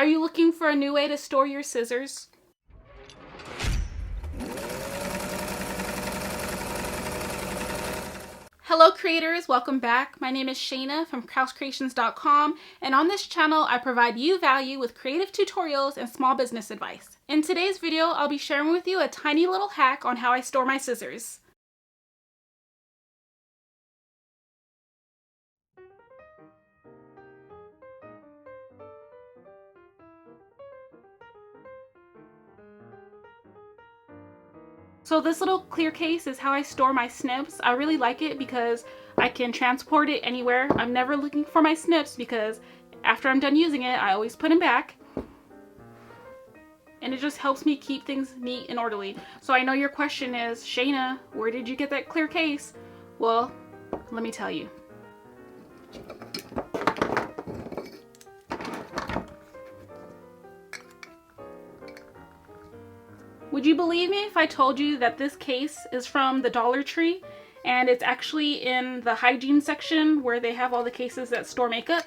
you looking for a new way to store your scissors? Hello creators, welcome back. My name is Shayna from KrauseCreations.com, and on this channel I provide you value with creative tutorials and small business advice. In today's video, I'll be sharing with you a tiny little hack on how I store my scissors. So this little clear case is how I store my snips. I really like it because I can transport it anywhere. I'm never looking for my snips because after I'm done using it, I always put them back. And it just helps me keep things neat and orderly. So I know your question is, Shayna, where did you get that clear case? Well, let me tell you. Would you believe me if I told you that this case is from the Dollar Tree and it's actually in the hygiene section where they have all the cases that store makeup?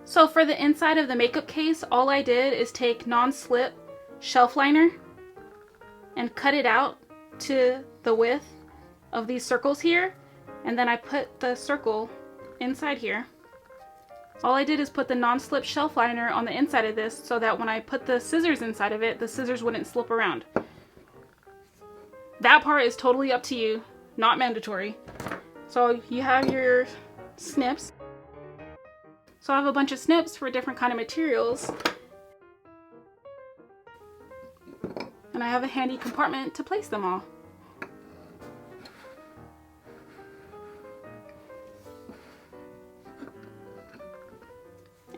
So for the inside of the makeup case, all I did is take non-slip shelf liner and cut it out to the width of these circles here, and then I put the circle inside here. All I did is put the non-slip shelf liner on the inside of this so that when I put the scissors inside of it, the scissors wouldn't slip around. That part is totally up to you, not mandatory. So you have your snips. So I have a bunch of snips for different kind of materials. And I have a handy compartment to place them all.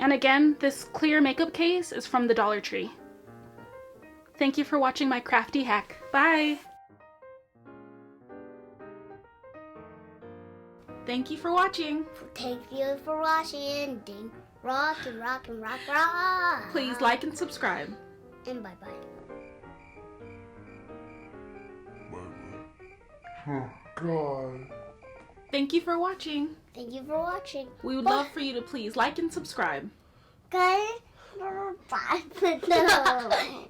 And again, this clear makeup case is from the Dollar Tree. Thank you for watching my crafty hack. Bye! Thank you for watching. Thank you for watching. Ding, rock and rock and rock, rock. Please like and subscribe. And bye bye. Oh God. Thank you for watching. Thank you for watching. We would love for you to please like and subscribe. Okay. Bye. No.